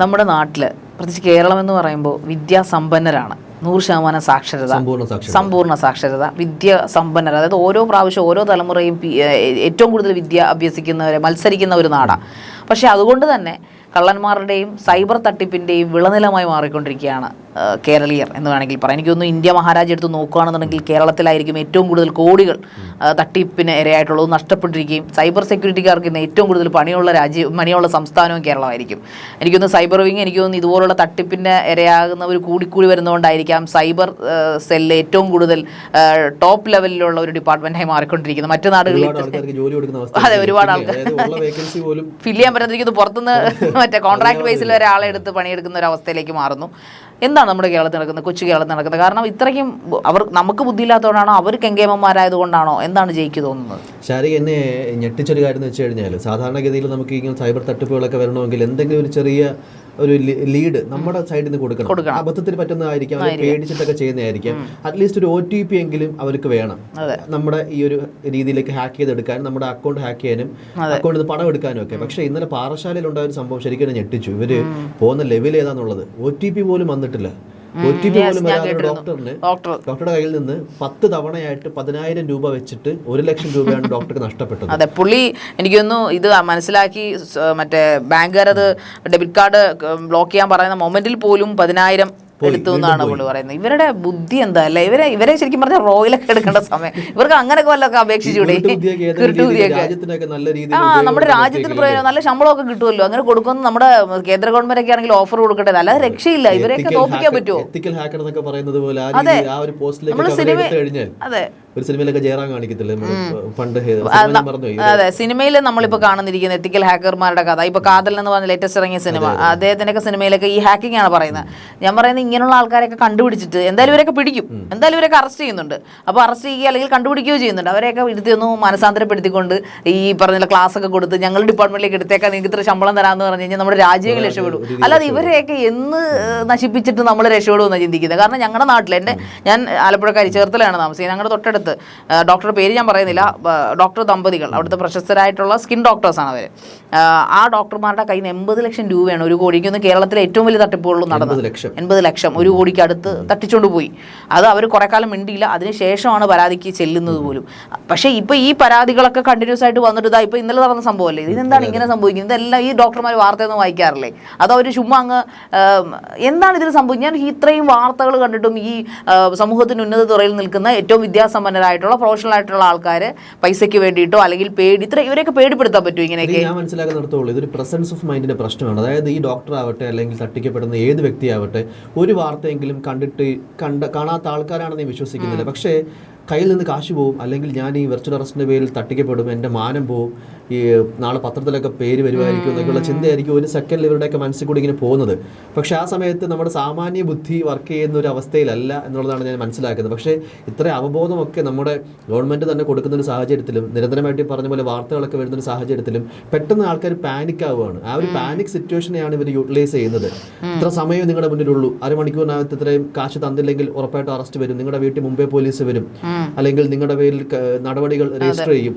നമ്മുടെ നാട്ടിൽ പ്രത്യേകിച്ച് കേരളം എന്ന് പറയുമ്പോൾ വിദ്യാസമ്പന്നരാണ്. 100% സാക്ഷരത, സമ്പൂർണ്ണ സാക്ഷരത, വിദ്യാസമ്പന്നർ. അതായത് ഓരോ പ്രാവശ്യം ഓരോ തലമുറയും ഏറ്റവും കൂടുതൽ വിദ്യ അഭ്യസിക്കുന്നവരെ മത്സരിക്കുന്ന ഒരു നാടാണ്. പക്ഷേ അതുകൊണ്ട് തന്നെ കള്ളന്മാരുടെയും സൈബർ തട്ടിപ്പിൻ്റെയും വിളനിലമായി മാറിക്കൊണ്ടിരിക്കുകയാണ് കേരളീയർ എന്ന് വേണമെങ്കിൽ പറയാം. എനിക്ക് തോന്നുന്നു ഇന്ത്യ മഹാരാജ്യം എടുത്ത് നോക്കുകയാണെന്നുണ്ടെങ്കിൽ കേരളത്തിലായിരിക്കും ഏറ്റവും കൂടുതൽ കോടികൾ തട്ടിപ്പിന് ഇരയായിട്ടുള്ളത് നഷ്ടപ്പെട്ടിരിക്കുകയും സൈബർ സെക്യൂരിറ്റിക്കാർക്ക് ഇന്ന് ഏറ്റവും കൂടുതൽ പണിയുള്ള സംസ്ഥാനവും കേരളമായിരിക്കും. എനിക്കൊന്ന് സൈബർ വിങ്, എനിക്ക് തോന്നുന്നു ഇതുപോലുള്ള തട്ടിപ്പിൻ്റെ ഇരയാകുന്നവർ കൂടിക്കൂടി വരുന്നതുകൊണ്ടായിരിക്കാം സൈബർ സെല്ല് ഏറ്റവും കൂടുതൽ ടോപ്പ് ലെവലിലുള്ള ഒരു ഡിപ്പാർട്ട്മെൻറ്റായി മാറിക്കൊണ്ടിരിക്കുന്നത്. മറ്റു നാടുകളിൽ അതെ ഒരുപാട് ആൾക്കാർ ഫില്ല് ചെയ്യാൻ പറ്റാതിരിക്കുന്നു. പുറത്തുനിന്ന് മറ്റേ കോൺട്രാക്ട് ബേസിൽ ഒരാളെ എടുത്ത് പണിയെടുക്കുന്ന ഒരു അവസ്ഥയിലേക്ക് മാറുന്നു. എന്താണ് നമ്മുടെ കേരളത്തിൽ നടക്കുന്നത്, കൊച്ചു കേരളത്തിൽ നടക്കുന്നത്? കാരണം ഇത്രയ്ക്കും നമുക്ക് ബുദ്ധിയില്ലാത്തതുകൊണ്ടാണോ, അവർ കെങ്കേമന്മാരായതുകൊണ്ടാണോ, എന്താണ് ജയിക്ക് തോന്നുന്നത്? ശാരിക എന്നെ ഞെട്ടിച്ചൊരു കാര്യം എന്ന് വെച്ച് കഴിഞ്ഞാൽ, സാധാരണഗതിയിൽ നമുക്ക് ഇങ്ങനെ സൈബർ തട്ടിപ്പുകളൊക്കെ വരണമെങ്കിൽ എന്തെങ്കിലും ഒരു ചെറിയ ഒരു ലീഡ് നമ്മുടെ സൈഡിൽ നിന്ന് കൊടുക്കണം. അബദ്ധത്തിൽ പറ്റുന്നതായിരിക്കാം, അവർ പേടിച്ചിട്ടൊക്കെ ചെയ്യുന്നതായിരിക്കാം. അറ്റ്ലീസ്റ്റ് ഒരു OTP എങ്കിലും അവർക്ക് വേണം നമ്മുടെ ഈ ഒരു രീതിയിലേക്ക് ഹാക്ക് ചെയ്തെടുക്കാനും നമ്മുടെ അക്കൗണ്ട് ഹാക്ക് ചെയ്യാനും അക്കൗണ്ടിൽ നിന്ന് പണം എടുക്കാനും ഒക്കെ. പക്ഷേ ഇന്നലെ പാറശാലയിൽ ഉണ്ടായ ഒരു സംഭവം ശരിക്കും ഞെട്ടിച്ചു. ഇവര് പോകുന്ന ലെവൽ ഏതാന്നുള്ളത് OTP പോലും വന്നിട്ടില്ല. OTP പോലും വരാതെ ഡോക്ടറുടെ കയ്യിൽ നിന്ന് 10 തവണയായിട്ട് 10,000 രൂപ വെച്ചിട്ട് 1 ലക്ഷം രൂപയാണ് ഡോക്ടർക്ക് നഷ്ടപ്പെട്ടത്. അതെ, പുള്ളി എനിക്കൊന്നു ഇത് മനസ്സിലാക്കി മറ്റേ ബാങ്കുകാർ അത് ഡെബിറ്റ് കാർഡ് ബ്ലോക്ക് ചെയ്യാൻ പറയുന്ന മൊമെന്റിൽ പോലും 10,000 എടുത്തു എന്നാണ് പുള്ളി പറയുന്നത്. ഇവരുടെ ബുദ്ധി എന്താ അല്ലേ? ഇവരെ ശരിക്കും പറഞ്ഞാൽ റോയിലൊക്കെ എടുക്കേണ്ട സമയം ഇവർക്ക് അങ്ങനെയൊക്കെ വല്ലതൊക്കെ അപേക്ഷിച്ചൂടെ? നമ്മുടെ രാജ്യത്തിന് പ്രയോജനം, നല്ല ശമ്പളമൊക്കെ കിട്ടുമല്ലോ, അങ്ങനെ കൊടുക്കുന്ന നമ്മുടെ കേന്ദ്ര ഗവൺമെന്റ് ഒക്കെ ആണെങ്കിൽ ഓഫർ കൊടുക്കട്ടെ, അല്ലാതെ രക്ഷയില്ല. ഇവരെയൊക്കെ തോൽപ്പിക്കാൻ പറ്റുമോ? അതെ, നമ്മള് സിനിമ അതെ ഒരു സിനിമയിലൊക്കെ ജയറാം കാണിക്കത്തില്ലേ പണ്ട്? അതെ, സിനിമയിൽ നമ്മളിപ്പോൾ കാണുന്നിരിക്കുന്ന എത്തിക്കൽ ഹാക്കർമാരുടെ കഥ. ഇപ്പൊ കാതൽ എന്ന് പറഞ്ഞ ലേറ്റസ്റ്റ് ഇറങ്ങിയ സിനിമ, അദ്ദേഹത്തിനൊക്കെ സിനിമയിലൊക്കെ ഈ ഹാക്കിംഗ് ആണ് പറയുന്നത്. ഞാൻ പറയുന്നത് ഇങ്ങനെയുള്ള ആൾക്കാരെയൊക്കെ കണ്ടുപിടിച്ചിട്ട് എന്തായാലും ഇവരൊക്കെ പിടിക്കും, എന്തായാലും ഇവരൊക്കെ അറസ്റ്റ് ചെയ്യുന്നുണ്ട്. അപ്പോൾ അറസ്റ്റ് ചെയ്യുക അല്ലെങ്കിൽ കണ്ടുപിടിക്കുകയോ ചെയ്യുന്നുണ്ട്. അവരെയൊക്കെ ഇരുത്തിയൊന്ന് മനസാന്തരപ്പെടുത്തിക്കൊണ്ട് ഈ പറഞ്ഞ ക്ലാസ് ഒക്കെ കൊടുത്ത് ഞങ്ങൾ ഡിപ്പാർട്ട്മെന്റിലേക്ക് എടുത്തേക്കാൻ നിങ്ങൾക്ക് ഇത്ര ശമ്പളം തരാമെന്ന് പറഞ്ഞു കഴിഞ്ഞാൽ നമ്മുടെ രാജ്യങ്ങൾ രക്ഷപ്പെടും. അല്ലാതെ ഇവരെയൊക്കെ എന്ന് നശിപ്പിച്ചിട്ട് നമ്മൾ രക്ഷപ്പെടുമെന്നാണ് ചിന്തിക്കുന്നത്. കാരണം ഞങ്ങളുടെ നാട്ടിൽ ഞാൻ ആലപ്പുഴക്കാരി ചേർത്തലയാണ് താമസിക്കുന്നത്. ഞങ്ങളുടെ തൊട്ടടുത്ത് ഡോക്ടറുടെ പേര് ഞാൻ പറയുന്നില്ല, ഡോക്ടർ ദമ്പതികൾ, അവിടുത്തെ പ്രശസ്തരായിട്ടുള്ള സ്കിൻ ഡോക്ടേഴ്സാണ് അവർ. ആ ഡോക്ടർമാരുടെ കയ്യിൽ നിന്ന് 80 ലക്ഷം രൂപയാണ് ഒരു കോടിക്ക് കേരളത്തിലെ ഏറ്റവും വലിയ തട്ടിപ്പുകളിൽ നടന്നത്. 80 ലക്ഷം 1 കോടിക്ക് അടുത്ത് തട്ടിച്ചുകൊണ്ട് പോയി. അത് അവർ കുറെ കാലം മിണ്ടിയില്ല, അതിനുശേഷമാണ് പരാതിക്ക് ചെല്ലുന്നത് പോലും. പക്ഷേ ഇപ്പൊ ഈ പരാതികളൊക്കെ കണ്ടിന്യൂസ് ആയിട്ട് വന്നിട്ട് ഇതാ ഇപ്പൊ ഇന്നലെ നടന്ന സംഭവമല്ലേ, ഇതെന്താണ് ഇങ്ങനെ സംഭവിക്കുന്നത്? ഇതെല്ലാം ഈ ഡോക്ടർമാർ വാർത്തയൊന്നും വായിക്കാറില്ലേ? അതോ അവർ ചുമ്മാ അങ്ങ് എന്താണ് ഇതിൽ സംഭവിക്കുന്നത്? ഞാൻ ഇത്രയും വാർത്തകൾ കണ്ടിട്ടും ഈ സമൂഹത്തിന് ഉന്നത തുറയിൽ നിൽക്കുന്ന ഏറ്റവും വിദ്യാസമ്പന്നരായിട്ടുള്ള പ്രൊഫഷണൽ ആയിട്ടുള്ള ആൾക്കാർ പൈസയ്ക്ക് വേണ്ടിയിട്ടോ അല്ലെങ്കിൽ ഇവരെയൊക്കെ പേടിപ്പെടുത്താൻ പറ്റും ഇങ്ങനെയൊക്കെ? ഞാൻ മനസ്സിലാക്കുന്നിടത്തോളം ഇതൊരു പ്രസൻസ് ഓഫ് മൈൻഡിന്റെ പ്രശ്നമാണ്. അതായത് ഈ ഡോക്ടർ ആവട്ടെ അല്ലെങ്കിൽ തട്ടിക്കപ്പെടുന്ന ഏത് വ്യക്തിയാവട്ടെ ഒരു വാർത്തയെങ്കിലും കാണാത്ത ആൾക്കാരാണെന്ന് ഞാൻ വിശ്വസിക്കുന്നില്ല. പക്ഷേ കയ്യിൽ നിന്ന് കാശ് പോവും, അല്ലെങ്കിൽ ഞാൻ ഈ വെർച്വൽ അറസ്റ്റിൻ്റെ പേരിൽ തട്ടിക്കപ്പെടും, എൻ്റെ മാനം പോവും, ഈ നാളെ പത്രത്തിലൊക്കെ പേര് വരുമായിരിക്കും എന്നൊക്കെയുള്ള ചിന്തയായിരിക്കും ഒരു സെക്കൻഡിൽ ഇവരുടെയൊക്കെ മനസ്സിൽ കൂടി ഇങ്ങനെ പോകുന്നത്. പക്ഷേ ആ സമയത്ത് നമ്മുടെ സാമാന്യ ബുദ്ധി വർക്ക് ചെയ്യുന്ന ഒരു അവസ്ഥയിലല്ല എന്നുള്ളതാണ് ഞാൻ മനസ്സിലാക്കുന്നത്. പക്ഷേ ഇത്ര അവബോധമൊക്കെ നമ്മുടെ ഗവൺമെൻറ് തന്നെ കൊടുക്കുന്ന ഒരു സാഹചര്യത്തിലും നിരന്തരമായിട്ട് പറഞ്ഞ പോലെ വാർത്തകളൊക്കെ വരുന്ന ഒരു സാഹചര്യത്തിലും പെട്ടെന്ന് ആൾക്കാർ പാനിക് ആവുകയാണ്. ആ ഒരു പാനിക് സിറ്റുവേഷനെയാണ് ഇവർ യൂട്ടിലൈസ് ചെയ്യുന്നത്. ഇത്ര സമയം നിങ്ങളുടെ മുന്നിലുള്ളൂ, അരമണിക്കൂറിനകത്ത് ഇത്രയും കാശ് തന്നില്ലെങ്കിൽ ഉറപ്പായിട്ടും അറസ്റ്റ് വരും, നിങ്ങളുടെ വീട്ടിൽ മുമ്പേ പോലീസ് വരും, അല്ലെങ്കിൽ നിങ്ങളുടെ പേരിൽ നടപടികൾ രജിസ്റ്റർ ചെയ്യും,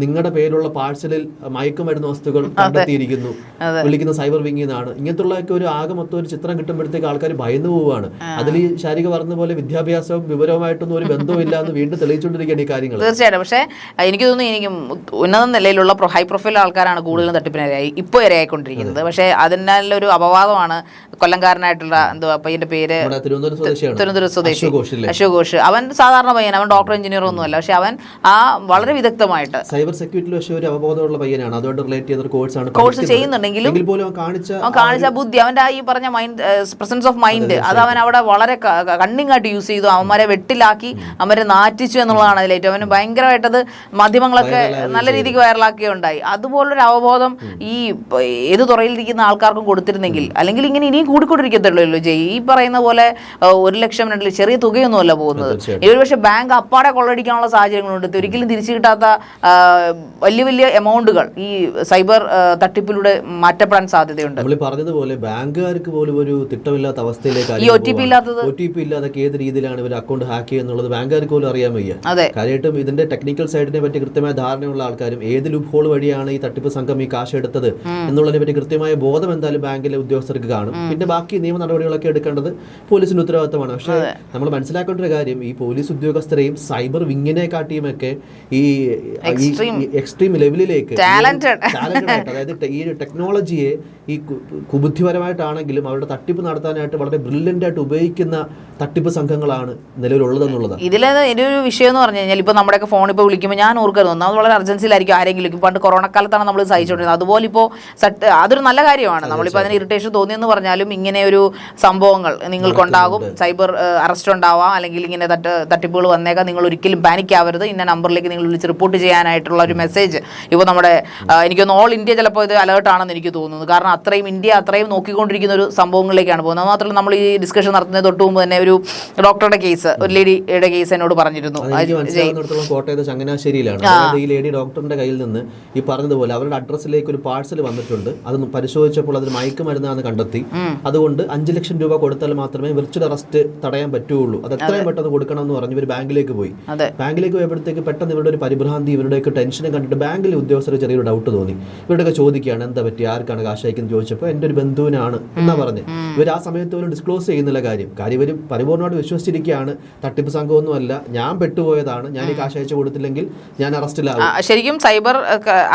നിങ്ങളുടെ പേരിലുള്ള പാഴ്സലിൽ മയക്കുമരുന്ന് വസ്തുക്കൾ കണ്ടെത്തിയിരിക്കുന്നു, വിളിക്കുന്ന സൈബർ വിങ്ങിൽ നിന്നാണ്. ഇങ്ങനത്തുള്ള ഒരു ആകെ മൊത്തം ഒരു ചിത്രം കിട്ടുമ്പോഴത്തേക്ക് ആൾക്കാർ ഭയന്നു പോവുകയാണ്. അതിൽ ശാരിക പറഞ്ഞ പോലെ വിദ്യാഭ്യാസവും വിവരവുമായിട്ടൊന്നും ഒരു ബന്ധമില്ല എന്ന് വീണ്ടും തെളിയിച്ചുകൊണ്ടിരിക്കുകയാണ് ഈ കാര്യങ്ങൾ. തീർച്ചയായിട്ടും. പക്ഷേ എനിക്ക് തോന്നുന്നു എനിക്ക് ഉന്നത നിലയിലുള്ള ഹൈ പ്രൊഫൈൽ ആൾക്കാരാണ് കൂടുതലും തട്ടിപ്പിനിരയായി ഇപ്പോൾ ഇരയായിക്കൊണ്ടിരിക്കുന്നത്. പക്ഷേ അതിനൊരു അപവാദമാണ് കൊല്ലംകാരനായിട്ടുള്ള എന്തുവാ പയ്യന്റെ പേര്, തിരുവനന്തപുരം സ്വദേശി അശോക് ഘോഷ്. അവൻ സാധാരണ പയ്യൻ, അവൻ ഡോക്ടർ എഞ്ചിനീയർ ഒന്നുമല്ല. പക്ഷെ അവൻ വളരെ വിദഗ്ധമായിട്ട് സൈബർ സെക്യൂരിറ്റിയിൽ പക്ഷേ ഒരു അവബോധമുള്ള പയ്യനാണ്. അതുകൊണ്ട് റിലേറ്റ് ചെയ്ത കോഴ്സ് ചെയ്യുന്നുണ്ടെങ്കിലും അവൻ കാണിച്ച ബുദ്ധി, അവന്റെ ഈ പറഞ്ഞ മൈൻഡ്, പ്രസൻസ് ഓഫ് മൈൻഡ്, അത് അവൻ അവിടെ വളരെ കണ്ണിങ് ആയിട്ട് യൂസ് ചെയ്തു. അവന്മാരെ വെട്ടിലാക്കി അവരെ നാറ്റിച്ചു എന്നുള്ളതാണ് അതിലേറ്റവും. അവന് ഭയങ്കരമായിട്ടത് മാധ്യമങ്ങളൊക്കെ നല്ല രീതിക്ക് വൈറലാക്കുകയുണ്ടായി. അതുപോലൊരു അവബോധം ഈ ഏത് തുറയിലിരിക്കുന്ന ആൾക്കാർക്കും കൊടുത്തിരുന്നെങ്കിൽ, അല്ലെങ്കിൽ ഇങ്ങനെ ഇനിയും കൂടിക്കൊണ്ടിരിക്കത്തുള്ളൂ. ഈ പറയുന്ന പോലെ 1 ലക്ഷം 2 ലക്ഷം ചെറിയ തുകയൊന്നുമല്ല പോകുന്നത്. ഒരു പക്ഷേ ബാങ്ക് ബാങ്ക് അപ്പാടെ കൊള്ളടിക്കാനുള്ള സാഹചര്യങ്ങളുണ്ട്. ഒരിക്കലും തിരിച്ചു കിട്ടാത്ത വലിയ വലിയ എമൗണ്ടുകൾ ഈ സൈബർ തട്ടിപ്പിലൂടെ മാറ്റപ്പെടാൻ സാധ്യതയുണ്ട്. നമ്മൾ പറഞ്ഞതുപോലെ ബാങ്കുകാർക്ക് പോലും ഒരു തിട്ടമില്ലാത്ത അവസ്ഥയിലേക്ക് ഈ OTP ഇല്ലാതെ ഏത് രീതിയിലാണ് ഇവർ അക്കൗണ്ട് ഹാക്ക് ചെയ്യുന്നുള്ളത് ബാങ്കുകാർക്ക് പോലും അറിയാൻ വയ്യ. കാര്യമായിട്ടും ഇതിന്റെ ടെക്നിക്കൽ സൈഡിനെ പറ്റി കൃത്യമായ ധാരണയുള്ള ആൾക്കാരും ഏത് ലൂപ്പ് ഹോൾ വഴിയാണ് ഈ തട്ടിപ്പ് സംഘം ഈ കാശ് എടുത്തത് എന്നുള്ളതിനെ പറ്റി കൃത്യമായ ബോധം എന്തായാലും ബാങ്കിലെ ഉദ്യോഗസ്ഥർക്ക് കാണും. പിന്നെ ബാക്കി നിയമ നടപടികളൊക്കെ എടുക്കേണ്ടത് പോലീസിന്റെ ഉത്തരവാദിത്തമാണ്. പക്ഷേ നമ്മൾ മനസ്സിലാക്കേണ്ട ഒരു കാര്യം, ഈ പോലീസ് ഉദ്യോഗസ്ഥരെയും സൈബർ വിങ്ങിനെ കാട്ടിയുമൊക്കെ ഈ എക്സ്ട്രീം ലെവലിലേക്ക് അതായത് ഈ ടെക്നോളജിയെ ഈ കുബുദ്ധിപരമായിട്ടാണെങ്കിലും അവരുടെ തട്ടിപ്പ് നടത്താനായിട്ട് വളരെ ബ്രില്യൻ്റ് ആയിട്ട് ഉപയോഗിക്കുന്ന തട്ടിപ്പ് സംഘങ്ങളാണ് നിലവിലുള്ളതെന്നുള്ളത്. ഇതിലെ ഒരു വിഷയം എന്ന് പറഞ്ഞു കഴിഞ്ഞാൽ ഇപ്പോൾ നമ്മുടെയൊക്കെ ഫോൺ ഇപ്പോൾ വിളിക്കുമ്പോൾ ഞാൻ ഓർക്കരുത്, അത് വളരെ അർജൻസിലായിരിക്കും ആരെങ്കിലും. പണ്ട് കൊറോണ കാലത്താണ് നമ്മൾ സഹിച്ചുകൊണ്ടിരുന്നത്. അതുപോലെ ഇപ്പോൾ അതൊരു നല്ല കാര്യമാണ്. നമ്മളിപ്പോൾ അതിന് ഇറിറ്റേഷൻ തോന്നിയെന്ന് പറഞ്ഞാലും ഇങ്ങനെ ഒരു സംഭവങ്ങൾ നിങ്ങൾക്കുണ്ടാകും, സൈബർ അറസ്റ്റ് ഉണ്ടാവാം, അല്ലെങ്കിൽ ഇങ്ങനെ തട്ടിപ്പുകൾ വന്നേക്കാം, നിങ്ങൾ ഒരിക്കലും പാനിക് ആവരുത്, ഇന്ന നമ്പറിലേക്ക് നിങ്ങൾ വിളിച്ച് റിപ്പോർട്ട് ചെയ്യാനായിട്ടുള്ള ഒരു മെസ്സേജ് ഇപ്പോൾ നമ്മുടെ എനിക്കൊന്ന് ഓൾ ഇന്ത്യ ചിലപ്പോൾ ഇത് അലേർട്ടാണെന്ന് എനിക്ക് തോന്നുന്നു. കാരണം അത്രയും ഇന്ത്യ അത്രയും നോക്കിക്കൊണ്ടിരിക്കുന്ന ഒരു സംഭവങ്ങളിലേക്കാണ് പോകുന്നത്. മാത്രമല്ല നമ്മൾ ഈ ഡിസ്കഷൻ നടത്തുന്നത് തൊട്ട് മുമ്പ് തന്നെ ഒരു ഡോക്ടറുടെ കേസ്, ഒരു ലേഡിയുടെ കേസ് എന്നോട് പറഞ്ഞിരുന്നു. കോട്ടയത്ത് ചങ്ങനാശ്ശേരിയിലാണ്. അതായത് ഈ ലേഡി ഡോക്ടറിന്റെ കയ്യിൽ നിന്ന് ഈ പറഞ്ഞതുപോലെ അവരുടെ അഡ്രസ്സിലേക്ക് ഒരു പാഴ്സൽ വന്നിട്ടുണ്ട്. അത് പരിശോധിച്ചപ്പോൾ അതിന് മയക്കുമരുന്നാണെന്ന് കണ്ടെത്തി. അതുകൊണ്ട് 5 ലക്ഷം രൂപ കൊടുത്താൽ മാത്രമേ വിർച്വൽ അറസ്റ്റ് തടയാൻ പറ്റുകയുള്ളൂ. അത് എത്രയും പെട്ടെന്ന് കൊടുക്കണം എന്ന് പറഞ്ഞ് ഇവർ ബാങ്കിലേക്ക് പോയി. ബാങ്കിലേക്ക് പോയപ്പോഴത്തേക്ക് പെട്ടെന്ന് ഇവരുടെ ഒരു പരിഭ്രാന്തി, ഇവരുടെയൊക്കെ ടെൻഷനും കണ്ടിട്ട് ബാങ്കിലെ ഉദ്യോഗസ്ഥർ ചെറിയൊരു ഡൗട്ട് തോന്നി. ഇവരുടെയൊക്കെ ചോദിക്കുകയാണ് എന്താ പറ്റി, ആർക്കാണ് കാശ് അയക്കുന്നത് ചോദിച്ചപ്പോൾ എൻ്റെ ഒരു ബന്ധുവിനാണ് എന്നാ പറഞ്ഞ്. ഇവർ ആ സമയത്ത് പോലും ഡിസ്ക്ലോസ് ചെയ്യുന്നില്ല കാര്യം ഇവർ പരിപൂർണ്ണമായിട്ട് വിശ്വസിച്ചിരിക്കുകയാണ് തട്ടിപ്പ് സംഘമൊന്നുമല്ല, ഞാൻ പെട്ടുപോയതാണ്, ഞാൻ ഈ കാശ് അയച്ചു കൊടുത്തില്ലെങ്കിൽ ഞാൻ അറസ്റ്റിലാകും. ശരിക്കും സൈബർ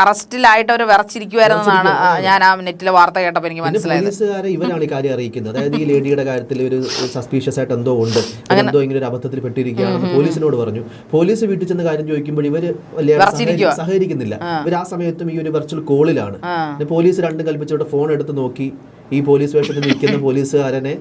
അറസ്റ്റിലായിട്ട് അവർ വിറച്ചിരിക്കുവായിരുന്നാണ് ഞാൻ ആ നെറ്റിലെ വാർത്ത കേട്ടപ്പോൾ എനിക്ക് മനസ്സിലായത്. പോലീസുകാരെ ഇവരാണ് ഈ കാര്യം അറിയിക്കുന്നത്. അതായത് ഈ ലേഡിയുടെ കാര്യത്തിൽ ഒരു സസ്പീഷ്യസ് ആയിട്ട് എന്തോ ഉണ്ട്, എന്തോ ഇങ്ങനെ ഒരു അബദ്ധത്തിൽ പെട്ടിരിക്കുകയാണെന്ന് പോലീസിനോട് പറഞ്ഞു. പോലീസ് വീട്ടിൽ ചെന്ന് കാര്യം ചോദിക്കുമ്പോൾ ഇവര് സഹകരിക്കുന്നില്ല. ഇവർ ആ സമയത്തും ഈ ഒരു വെർച്വൽ കോളിലാണ്. പോലീസ് രണ്ടും കൽപ്പിച്ചോട്ട് ഫോൺ എടുത്ത് നോക്കി ഈ പോലീസ് വേഷത്തിൽ നിൽക്കുന്ന പോലീസുകാരനെ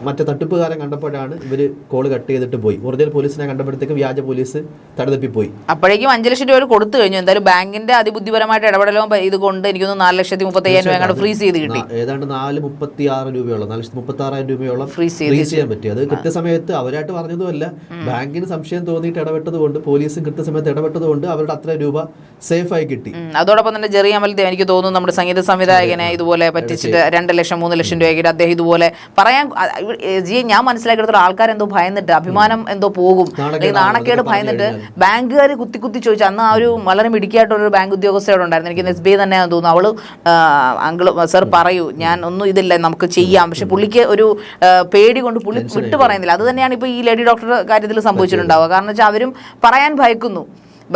മറ്റേ തട്ടിപ്പുകാരൻ കണ്ടപ്പോഴാണ് ഇവര് കോള് കട്ട് ചെയ്തിട്ട് പോയി. ഒറിജിനൽ പോലീസിനെ കണ്ടപ്പോഴത്തേക്കും വ്യാജ പോലീസ് തടതപ്പിപ്പോയി. അപ്പോഴേക്കും 5 ലക്ഷം രൂപ കൊടുത്തു കഴിഞ്ഞു. എന്തായാലും ബാങ്കിന്റെ അതിബുദ്ധിപരമായിട്ട് ഇടപെടലോ ഇതുകൊണ്ട് എനിക്കൊന്ന് 4,35,000 രൂപ ഫ്രീസ് ചെയ്ത് കിട്ടി. ഏതാണ്ട് 4,36 രൂപയോളം 4,36,000 രൂപയോളം ഫ്രീസ് ചെയ്യാൻ പറ്റി. അത് കൃത്യസമയത്ത് അവരായിട്ട് പറഞ്ഞതുമല്ല, ബാങ്കിന് സംശയം തോന്നിയിട്ട് ഇടപെട്ടതുകൊണ്ട്, പോലീസും കൃത്യസമയത്ത് ഇടപെട്ടതുകൊണ്ട് അവരുടെ അത്ര രൂപ സേഫ് ആയി കിട്ടി. അതോടൊപ്പം തന്നെ ജെറി അമൽദേവ്, എനിക്ക് തോന്നുന്നു നമ്മുടെ സംഗീത സംവിധായകനെ ഇതുപോലെ പറ്റിച്ചിട്ട് 2 ലക്ഷം 3 ലക്ഷം രൂപയ്ക്ക് അദ്ദേഹം ഇതുപോലെ പറയാൻ ഞാൻ മനസ്സിലാക്കിയെടുത്തോളം ആൾക്കാരെന്തോ ഭയന്നിട്ട്, അഭിമാനം എന്തോ പോകും, അല്ലെങ്കിൽ നാണക്കേട് ഭയന്നിട്ട് ബാങ്കുകാർ കുത്തി ചോദിച്ചു. അന്ന് ആ ഒരു വളരെ മിടുക്കിയായിട്ടൊരു ബാങ്ക് ഉദ്യോഗസ്ഥയോട് ഉണ്ടായിരുന്നു, എനിക്ക് SBI തന്നെയാണെന്ന് തോന്നുന്നു. അവള് അങ്കിള് സർ പറയൂ, ഞാൻ ഒന്നും ഇതില്ല, നമുക്ക് ചെയ്യാം. പക്ഷെ പുള്ളിക്ക് ഒരു പേടി കൊണ്ട് പുള്ളി വിട്ടു പറയുന്നില്ല. അത് തന്നെയാണ് ഇപ്പോൾ ഈ ലേഡി ഡോക്ടറുടെ കാര്യത്തിൽ സംഭവിച്ചിട്ടുണ്ടാവുക. കാരണം വെച്ചാൽ അവരും പറയാൻ ഭയക്കുന്നു.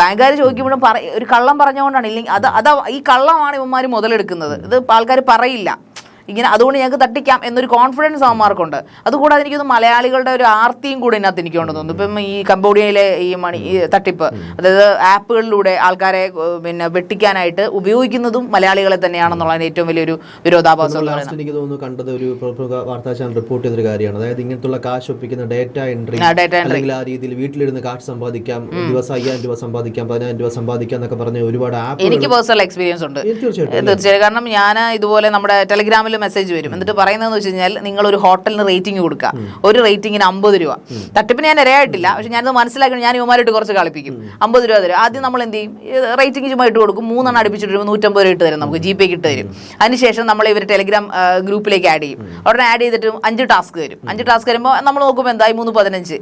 ബാങ്കുകാർ ചോദിക്കുമ്പോഴും ഒരു കള്ളം പറഞ്ഞുകൊണ്ടാണ്, ഇല്ലെങ്കിൽ അത് ഈ കള്ളമാണ് ഇവന്മാർ മുതലെടുക്കുന്നത്. ഇത് ആൾക്കാർ പറയില്ല ഇങ്ങനെ, അതുകൊണ്ട് ഞങ്ങൾക്ക് തട്ടിക്കാം എന്നൊരു കോൺഫിഡൻസ് അവന്മാർക്കുണ്ട്. അതുകൂടാതെ എനിക്കൊന്ന് മലയാളികളുടെ ഒരു ആർത്തിയും കൂടെ ഇതിനകത്ത് എനിക്ക് തോന്നുന്നു. ഇപ്പം ഈ കംബോഡിയയിലെ ഈ തട്ടിപ്പ്, അതായത് ആപ്പുകളിലൂടെ ആൾക്കാരെ പിന്നെ വെട്ടിക്കാനായിട്ട് ഉപയോഗിക്കുന്നതും മലയാളികളെ തന്നെയാണെന്നുള്ളതിന് ഏറ്റവും വലിയൊരു വിരോധാഭാസം. എനിക്ക് തോന്നുന്നു കണ്ടത് ഒരു വാർത്താ ചാനൽ റിപ്പോർട്ട് ചെയ്തൊരു കാര്യമാണ്. അതായത് ഇങ്ങനത്തുള്ള കാശ് ഒപ്പിക്കുന്ന ഡേറ്റ എൻട്രി, അല്ലെങ്കിൽ ആ രീതിയിൽ വീട്ടിലിരുന്ന് കാശ് സമ്പാദിക്കാം, ദിവസം 5,000 രൂപ സമ്പാദിക്കാം, 10,000 രൂപ സമ്പാദിക്കാം എന്നൊക്കെ പറഞ്ഞ ഒരുപാട് ആപ്പ്. എനിക്ക് പേഴ്സണൽ എക്സ്പീരിയൻസ് ഉണ്ട് തീർച്ചയായും. കാരണം ഞാൻ ഇതുപോലെ നമ്മുടെ ടെലിഗ്രാമിൽ മെസ്സേജ് വരും, എന്നിട്ട് പറയുന്നതെന്ന് വെച്ച് കഴിഞ്ഞാൽ നിങ്ങൾ ഒരു ഹോട്ടലിന് റേറ്റിംഗ് കൊടുക്കുക, ഒരു റേറ്റിംഗിന് 50 രൂപ. തട്ടിപ്പിന് ഞാൻ ഇരയായിട്ടില്ല, പക്ഷെ ഞാനത് മനസ്സിലാക്കി ഞാൻ ഇവന്മാരായിട്ട് കുറച്ച് കളിപ്പിക്കും. 50 രൂപ തരും. ആദ്യം നമ്മൾ എന്ത് ചെയ്യും, റേറ്റിംഗ് ചുമ്മാ ഇട്ട് കൊടുക്കും. 3 എണ്ണം അടുപ്പിച്ചിട്ട് 150 രൂപ ഇട്ട് തരും, നമുക്ക് GPay ഇട്ട് തരും. അതിനുശേഷം നമ്മൾ ഇവർ ടെലിഗ്രാം ഗ്രൂപ്പിലേക്ക് ആഡ് ചെയ്യും. ഉടനെ ആഡ് ചെയ്തിട്ട് 5 ടാസ്ക് തരും. 5 ടാസ്ക് തരുമ്പോൾ നമ്മൾ നോക്കുമ്പോൾ എന്തായി, 3 15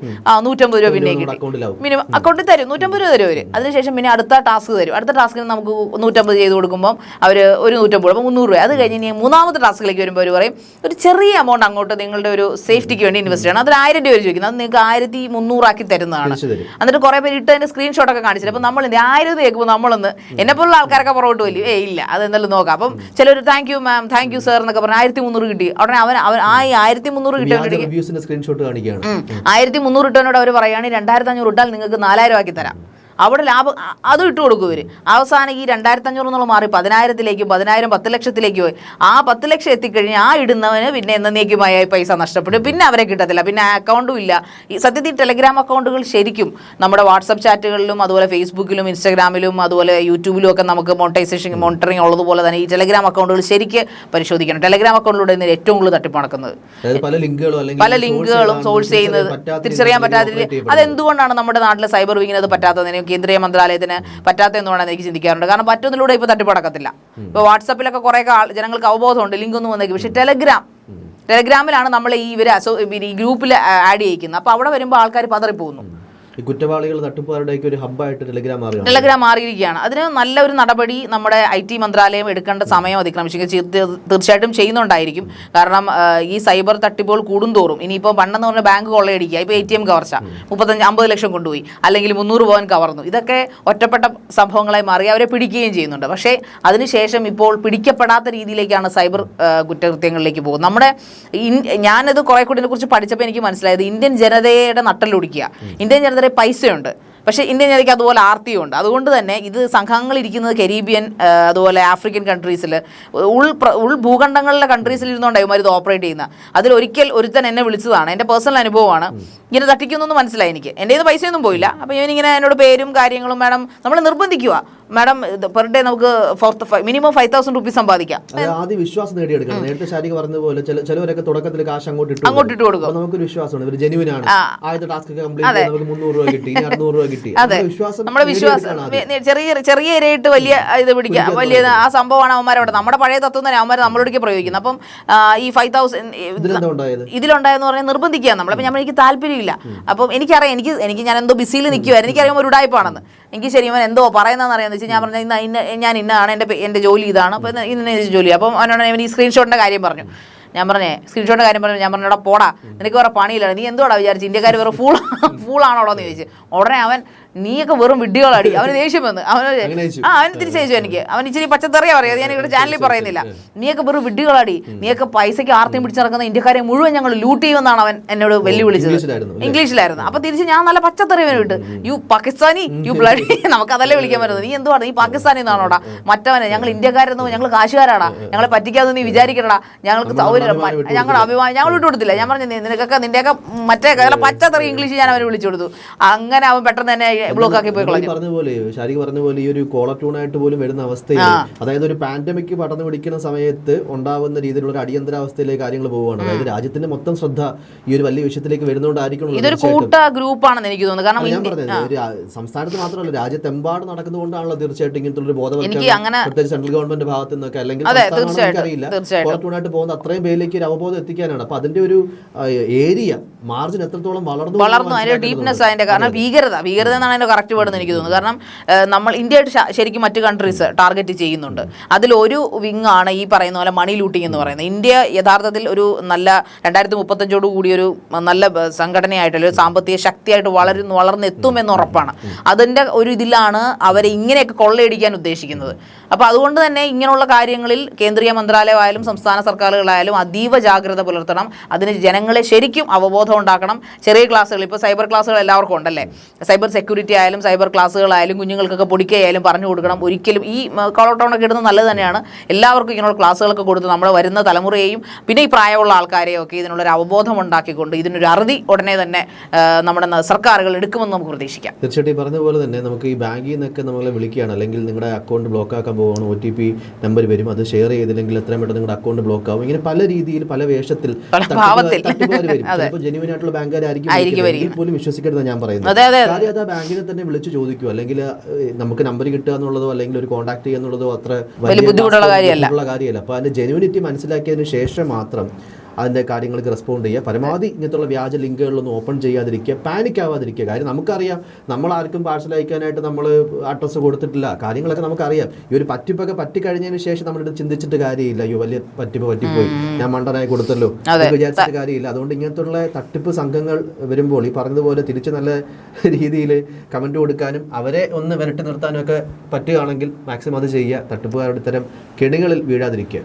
150 രൂപ പിന്നെ കിട്ടി. മിനിമം അക്കൗണ്ടിൽ തരും, 150 രൂപ തരും അവർ. അതിനുശേഷം പിന്നെ അടുത്ത ടാസ്ക് തരും. അടുത്ത ടാസ്കിന് നമുക്ക് 150 ചെയ്ത് കൊടുക്കുമ്പോൾ അവർ ഒരു 150 രൂപ, 300 രൂപ. അത് കഴിഞ്ഞ് ഇനി 3ാമത്തെ ടാസ്കിലേക്ക് വരുമ്പോൾ അവർ പറയും ഒരു ചെറിയ എമൗണ്ട് അങ്ങോട്ട് നിങ്ങളുടെ ഒരു സേഫ്റ്റിക്ക് വേണ്ടി ഇൻവെസ്റ്റ് ചെയ്യണം. അതിൽ 1000 രൂപ ചോദിക്കുന്നത്, അത് നിങ്ങൾക്ക് 1300 ആക്കി തരുന്നതാണ്. എന്നിട്ട് കുറെ പേര് ഇട്ട് അതിന്റെ സ്ക്രീൻഷോട്ടൊക്കെ കാണിച്ചിട്ട്, അപ്പോൾ നമ്മൾ 1000 കേൾക്കുമ്പോൾ നമ്മളൊന്ന് എന്നെ പോലുള്ള ആൾക്കാരൊക്കെ പുറകോട്ട് വലിയ ഇല്ല, അതെന്തായാലും നോക്കാം. അപ്പം ചിലർ thank you ma'am, thank you sir എന്നൊക്കെ പറഞ്ഞാൽ 1300 കിട്ടി. ഉടനെ അവൻ ആ 1300 കിട്ടിയ സ്ക്രീൻഷോട്ട് കാണിക്കുകയാണ്. 1300 ഇട്ടവനോട് അവർ പറയുകയാണ് 2500 ഇട്ടാൽ നിങ്ങൾക്ക് 4000 ആക്കി തരാം. അവിടെ ലാഭം അതും ഇട്ട് കൊടുക്കും ഇവർ. അവസാനം ഈ 2500 എന്നുള്ള മാറി 10,000-ലേക്ക് 10,000 10 ലക്ഷത്തിലേക്ക് പോയി. ആ 10 ലക്ഷം എത്തിക്കഴിഞ്ഞ് ആ ഇടുന്നവന് പിന്നെ എന്നേക്കുമായ പൈസ നഷ്ടപ്പെടും. പിന്നെ അവരെ കിട്ടത്തില്ല, പിന്നെ അക്കൗണ്ടും ഇല്ല. ഈ സത്യത്തിൽ ടെലഗ്രാം അക്കൗണ്ടുകൾ ശരിക്കും നമ്മുടെ വാട്സപ്പ് ചാറ്റുകളിലും അതുപോലെ ഫേസ്ബുക്കിലും ഇൻസ്റ്റാഗ്രാമിലും അതുപോലെ യൂട്യൂബിലും ഒക്കെ നമുക്ക് മോണിറ്ററിംഗ് ഉള്ളതുപോലെ തന്നെ ഈ ടെലഗ്രാം അക്കൗണ്ടുകൾ ശരിക്കും പരിശോധിക്കണം. ടെലഗ്രാം അക്കൗണ്ടിലൂടെ ഏറ്റവും കൂടുതൽ തട്ടിപ്പ് നടക്കുന്നത്, പല ലിങ്കുകളും സോഴ്സ് ചെയ്യുന്നത് തിരിച്ചറിയാൻ പറ്റാത്ത. അതെന്തുകൊണ്ടാണ് നമ്മുടെ നാട്ടിലെ സൈബർ വിങ്ങിന് അത് പറ്റാത്തതിന്, കേന്ദ്രീയ മന്ത്രാലയത്തിന് പറ്റാത്ത എന്തുകൊണ്ടാണ് എനിക്ക് ചിന്തിക്കാറുണ്ട്. കാരണം മറ്റൊന്നിലൂടെ ഇപ്പോൾ തട്ടിപ്പ് നടക്കത്തില്ല. ഇപ്പോൾ വാട്സപ്പിലൊക്കെ കുറേ ജനങ്ങൾക്ക് അവബോധമുണ്ട്, ലിങ്ക് ഒന്നും വന്നേക്കും. പക്ഷേ ടെലഗ്രാമിലാണ് നമ്മൾ ഈ ഈ ഗ്രൂപ്പിൽ ആഡ് ചെയ്യിക്കുന്നത്. അപ്പോൾ അവിടെ വരുമ്പോൾ ആൾക്കാർ പതറിപ്പോകുന്നു. കുറ്റവാളികൾ തട്ടിപ്പുകാരുടെയൊക്കെ ഒരു ഹബ്ബായിട്ട് ടെലഗ്രാം മാറിയിരിക്കുകയാണ്. അതിന് നല്ലൊരു നടപടി നമ്മുടെ IT മന്ത്രാലയം എടുക്കേണ്ട സമയം അതിക്രമിച്ചിരിക്കും. തീർച്ചയായിട്ടും ചെയ്യുന്നുണ്ടായിരിക്കും. കാരണം ഈ സൈബർ തട്ടിപ്പുകൾ കൂടുന്തോറും ഇനിയിപ്പോൾ പണ്ടെന്ന് പറഞ്ഞാൽ ബാങ്ക് കൊള്ളയടിക്കുക, ഇപ്പോൾ ATM കവർച്ച 35-50 ലക്ഷം കൊണ്ടുപോയി, അല്ലെങ്കിൽ 300 പവൻ കവർന്നു. ഇതൊക്കെ ഒറ്റപ്പെട്ട സംഭവങ്ങളായി മാറി അവരെ പിടിക്കുകയും ചെയ്യുന്നുണ്ട്. പക്ഷേ അതിനുശേഷം ഇപ്പോൾ പിടിക്കപ്പെടാത്ത രീതിയിലേക്കാണ് സൈബർ കുറ്റകൃത്യങ്ങളിലേക്ക് പോകുന്നത്. നമ്മുടെ ഞാനത് കുറേ കൂടി ഇതിനെക്കുറിച്ച് പഠിച്ചപ്പോൾ എനിക്ക് മനസ്സിലായത് ഇന്ത്യൻ ജനതയുടെ നട്ടലൊടിക്കുക. ഇന്ത്യൻ ജനത പൈസയുണ്ട്, പക്ഷേ ഇന്ത്യൻ ജനതയ്ക്ക് അതുപോലെ ആർത്തിയുണ്ട്. അതുകൊണ്ട് തന്നെ ഇത് സംഘങ്ങൾ ഇരിക്കുന്നത് കരീബിയൻ അതുപോലെ ആഫ്രിക്കൻ കൺട്രീസിൽ ഉൾഭൂഖണ്ഡങ്ങളിലെ കൺട്രീസിൽ ഇരുന്നുകൊണ്ടായി ഇത് ഓപ്പറേറ്റ് ചെയ്യുന്നത്. അതിലൊരിക്കൽ ഒരുത്തൻ എന്നെ വിളിച്ചതാണ്, എൻ്റെ പേഴ്സണൽ അനുഭവമാണ്. ഇങ്ങനെ തട്ടിക്കുന്നൊന്നും മനസ്സിലായി എനിക്ക്. എൻ്റെ ഇത് പൈസയൊന്നും പോയില്ല. അപ്പോൾ ഇവനിങ്ങനെ എന്നോട് പേരും കാര്യങ്ങളും, മാഡം നമ്മൾ നിർബന്ധിക്കുക, മാഡം പെർ ഡേ നമുക്ക് മിനിമം 5,000 റുപ്പീസ് സമ്പാദിക്കാം. ആദ്യം വിശ്വാസം നേടിയെടുക്കണം. നേരത്തെ ശാരിക പറഞ്ഞതുപോലെ ചിലവരൊക്കെ തുടക്കത്തിൽ കാശ് അങ്ങോട്ട് ഇട്ട് കൊടുക്കും. നമുക്കൊരു വിശ്വാസമാണ് ഇവർ ജെന്യൂൻ ആണ്. ആദ്യത്തെ ടാസ്ക് കംപ്ലീറ്റ് ചെയ്ത് നമുക്ക് 300 രൂപ കിട്ടി, 200 രൂപ കിട്ടി. നമ്മുടെ വിശ്വാസം ചെറിയ ഇരയിട്ട് വലിയ ഇത് പിടിക്കാം, വലിയ ആ സംഭവമാണ് അവന്മാരവിടെ. നമ്മുടെ പഴയ തത്വം തന്നെ അവന്മാർ നമ്മളോടൊക്കെ പ്രയോഗിക്കുന്നത്. അപ്പം ഈ 5,000 ഇതിലുണ്ടായെന്ന് പറഞ്ഞാൽ നിർബന്ധിക്കുക നമ്മളപ്പോൾ. എനിക്ക് താല്പര്യമില്ല. അപ്പം എനിക്കറിയാം, എനിക്ക് ഞാൻ എന്തോ ബിസിയിൽ നിൽക്കുമായിരുന്നു. എനിക്കറിയാം ഒരു ഉടായ്പാണെന്ന്. എനിക്ക് ശരി അവൻ എന്തോ പറയുന്നതെന്ന് അറിയാമെന്ന് വെച്ചാൽ ഞാൻ പറഞ്ഞ ഞാൻ ഇന്നതാണ്, എൻ്റെ ജോലി ഇതാണ്, അപ്പോൾ ഇന്ന ജോലി. അപ്പം അവനോട് അവൻ ഈ സ്ക്രീൻഷോട്ടിൻ്റെ കാര്യം പറഞ്ഞു. ഞാൻ പറഞ്ഞേ സ്ക്രീൻഷോട്ടിൻ്റെ കാര്യം പറഞ്ഞു. ഞാൻ പറഞ്ഞോടാ പോടാ, നിനക്ക് വേറെ പണിയില്ല, നീ എന്തോടാ വിചാരിച്ചു ഇന്ത്യക്കാർ വേറെ ഫൂളാണോടോ എന്ന് ചോദിച്ചു. ഉടനെ അവൻ നീയൊക്കെ വെറും വിഡ്ഢികളടി. അവന് ദേഷ്യം വന്ന് അവന് അവന് തിരിച്ചയച്ചു. എനിക്ക് അവൻ ഇച്ചിരി പച്ചത്തറിയാ പറയാം, ഞാൻ ഇവിടെ ചാനലിൽ പറയുന്നില്ല. നീയൊക്കെ വെറും വിഡ്ഢികളടി, നീയൊക്കെ പൈസയ്ക്ക് ആർത്തിയും പിടിച്ചിറക്കുന്ന ഇന്ത്യക്കാരെ മുഴുവൻ ഞങ്ങൾ ലൂട്ട് ചെയ്യുമെന്നാണ് അവൻ എന്നോട് വെല്ലുവിളിച്ചത്. ഇംഗ്ലീഷിലായിരുന്നു. അപ്പൊ തിരിച്ച് ഞാൻ നല്ല പച്ചത്തറി അവന് വിട്ട്, യു പാകിസ്ഥാനി, യു ബ്ലഡി, നമുക്കതല്ലേ വിളിക്കാൻ പറ്റുന്നത്. നീ എന്തുവാണ്, നീ പാകിസ്ഥാനി എന്നാണോടാ, മറ്റവനെ ഞങ്ങൾ ഇന്ത്യക്കാരെന്നോ, ഞങ്ങൾ കാശുകാരാടാ, ഞങ്ങളെ പറ്റിക്കാതെ നീ വിചാരിക്കണടാ, ഞങ്ങൾക്ക് സൗകര്യം, ഞങ്ങളുടെ അഭിമാനം ഞങ്ങൾ വിട്ടു കൊടുത്തില്ല. ഞാൻ പറഞ്ഞു നിനക്കൊക്കെ നിന്റെയൊക്കെ മറ്റേ പച്ചത്തറി ഇംഗ്ലീഷ് ഞാൻ അവന് വിളിച്ചു കൊടുത്തു. അങ്ങനെ അവൻ പെട്ടെന്ന് തന്നെ ബ്ലോക്ക് ആക്കി പോയി കളഞ്ഞു. ശാരിക പറഞ്ഞ പോലെ ഈ ഒരു കോളർ ട്യൂൺ ആയിട്ട് പോലും വരുന്ന അവസ്ഥയിൽ, അതായത് ഒരു പാൻഡമിക് പടർന്നു പിടിക്കുന്ന സമയത്ത് ഉണ്ടാവുന്ന രീതിയിലുള്ള ഒരു അടിയന്തരാവസ്ഥയിലേക്ക് കാര്യങ്ങൾ പോവുകയാണ്. അതായത് രാജ്യത്തിന്റെ മൊത്തം ശ്രദ്ധ ഈ ഒരു വലിയ വിഷയത്തിലേക്ക് വരുന്നതുകൊണ്ടായിരിക്കും. ഇതൊരു കൂട്ട ഗ്രൂപ്പാണെന്ന് എനിക്ക് തോന്നുന്നു. കാരണം ഞാൻ പറഞ്ഞത് ഒരു സംസ്ഥാനത്ത് മാത്രമല്ല രാജ്യത്തെമ്പാട് നടക്കുന്നതുകൊണ്ടാണല്ലോ തീർച്ചയായിട്ടും ഇങ്ങനത്തെ ഒരു ബോധവൽക്കരണം പ്രത്യേകിച്ച് സെൻട്രൽ ഗവൺമെന്റ് ഭാഗത്തു നിന്നൊക്കെ, അല്ലെങ്കിൽ അറിയില്ല, കോളർ ട്യൂൺ ആയിട്ട് പോകുന്ന അത്രയും പേരിലേക്ക് ഒരു അവബോധം എത്തിക്കാനാണ്. അപ്പൊ അതിന്റെ ഒരു ഏരിയ മാർജിൻ എത്രത്തോളം വളർന്നു അതിന്റെ ഡീപ്നെസ്, അതിന്റെ കാരണം ഭീകരത എന്നാണ് അതിന്റെ കറക്റ്റ് വേർഡ് എന്ന് എനിക്ക് തോന്നുന്നു. കാരണം നമ്മൾ ഇന്ത്യയായിട്ട് ശരിക്കും മറ്റ് കൺട്രീസ് ടാർഗറ്റ് ചെയ്യുന്നുണ്ട്. അതിലൊരു വിങ് ആണ് ഈ പറയുന്ന പോലെ മണി ലൂട്ടിങ് എന്ന് പറയുന്നത്. ഇന്ത്യ യഥാർത്ഥത്തിൽ ഒരു നല്ല 2035 കൂടി ഒരു നല്ല സംഘടനയായിട്ടുള്ള ഒരു സാമ്പത്തിക ശക്തിയായിട്ട് വളർന്നെത്തുമെന്ന് ഉറപ്പാണ്. അതിന്റെ ഒരു ഇതിലാണ് അവരെ ഇങ്ങനെയൊക്കെ കൊള്ളയടിക്കാൻ ഉദ്ദേശിക്കുന്നത്. അപ്പോൾ അതുകൊണ്ട് തന്നെ ഇങ്ങനെയുള്ള കാര്യങ്ങളിൽ കേന്ദ്രീയ മന്ത്രാലയമായാലും സംസ്ഥാന സർക്കാരുകളായാലും അതീവ ജാഗ്രത പുലർത്തണം. അതിന് ജനങ്ങളെ ശരിക്കും അവബോധം ഉണ്ടാക്കണം. ചെറിയ ക്ലാസ്സുകൾ, ഇപ്പോൾ സൈബർ ക്ലാസ്സുകൾ എല്ലാവർക്കും ഉണ്ടല്ലേ, സൈബർ സെക്യൂരിറ്റി ആയാലും സൈബർ ക്ലാസ്സുകളായാലും കുഞ്ഞുങ്ങൾക്കൊക്കെ പൊടിക്കയായാലും പറഞ്ഞു കൊടുക്കണം. ഒരിക്കലും ഈ കോളർ ടൗണൊക്കെ ഇടുന്നത് നല്ലത് തന്നെയാണ്. എല്ലാവർക്കും ഇങ്ങനെയുള്ള ക്ലാസ്സുകളൊക്കെ കൊടുത്ത് നമ്മുടെ വരുന്ന തലമുറയെയും പിന്നെ ഈ പ്രായമുള്ള ആൾക്കാരെയും ഒക്കെ ഇതിനുള്ളൊരു അവബോധം ഉണ്ടാക്കിക്കൊണ്ട് ഇതിനൊരു അറുതി ഉടനെ തന്നെ നമ്മുടെ സർക്കാരുകൾ എടുക്കുമെന്ന് നമുക്ക് പ്രതീക്ഷിക്കാം. തീർച്ചയായിട്ടും പറഞ്ഞ പോലെ തന്നെ നമുക്ക് ഈ ബാങ്കിൽ നിന്നൊക്കെ നമ്മളെ വിളിക്കുകയാണ്, അല്ലെങ്കിൽ നിങ്ങളുടെ അക്കൗണ്ട് ബ്ലോക്ക് ആക്കാൻ പോവുകയാണ്, OTP നമ്പർ വരും, അത് ഷെയർ ചെയ്തില്ലെങ്കിൽ എത്രയും പെട്ടെന്ന് നിങ്ങളുടെ അക്കൗണ്ട് ബ്ലോക്ക് ആവും. ഇങ്ങനെ പല രീതിയിൽ പല വേഷത്തിൽ തട്ടിപ്പുകാർ വരും. ചിലപ്പോൾ ജെന്യൂൻ ആയിട്ടുള്ള ബാങ്കുകാരായിരിക്കും പോലും വിശ്വസിക്കരുത് ഞാൻ പറയുന്നത്. കാര്യം അത് ആ ബാങ്കിനെ തന്നെ വിളിച്ച് ചോദിക്കുക, അല്ലെങ്കിൽ നമുക്ക് നമ്പർ കിട്ടുക എന്നുള്ളതോ അല്ലെങ്കിൽ ഒരു കോൺടാക്ട് ചെയ്യുക എന്നുള്ളതോ അത്ര വലിയ ബുദ്ധിമുട്ടുള്ള കാര്യമല്ല. അപ്പോൾ അതിന്റെ ജെന്യൂനിറ്റി മനസ്സിലാക്കിയതിന് ശേഷം മാത്രം അതിൻ്റെ കാര്യങ്ങൾക്ക് റെസ്പോണ്ട് ചെയ്യുക. പരമാവധി ഇങ്ങനത്തുള്ള വ്യാജ ലിങ്കുകളിലൊന്നും ഓപ്പൺ ചെയ്യാതിരിക്കുക, പാനിക് ആവാതിരിക്കുക. കാര്യം നമുക്കറിയാം, നമ്മളാർക്കും പാഴ്സൽ അയക്കാനായിട്ട് നമ്മൾ അഡ്രസ്സ് കൊടുത്തിട്ടില്ല, കാര്യങ്ങളൊക്കെ നമുക്കറിയാം. ഈ ഒരു പറ്റിപ്പൊക്കെ പറ്റിക്കഴിഞ്ഞതിന് ശേഷം നമ്മളിത് ചിന്തിച്ചിട്ട് കാര്യമില്ല, അയ്യോ വലിയ പറ്റിപ്പോയി ഞാൻ മണ്ടനായി കൊടുത്തല്ലോ വിചാരിച്ചിട്ട് കാര്യമില്ല. അതുകൊണ്ട് ഇങ്ങനത്തുള്ള തട്ടിപ്പ് സംഘങ്ങൾ വരുമ്പോൾ ഈ പറഞ്ഞതുപോലെ തിരിച്ച് നല്ല രീതിയിൽ കമൻറ്റ് കൊടുക്കാനും അവരെ ഒന്ന് വിരട്ടി നിർത്താനും ഒക്കെ പറ്റുകയാണെങ്കിൽ മാക്സിമം അത് ചെയ്യുക. തട്ടിപ്പുകാരുടെ ഇത്തരം കെണികളിൽ വീഴാതിരിക്കുക.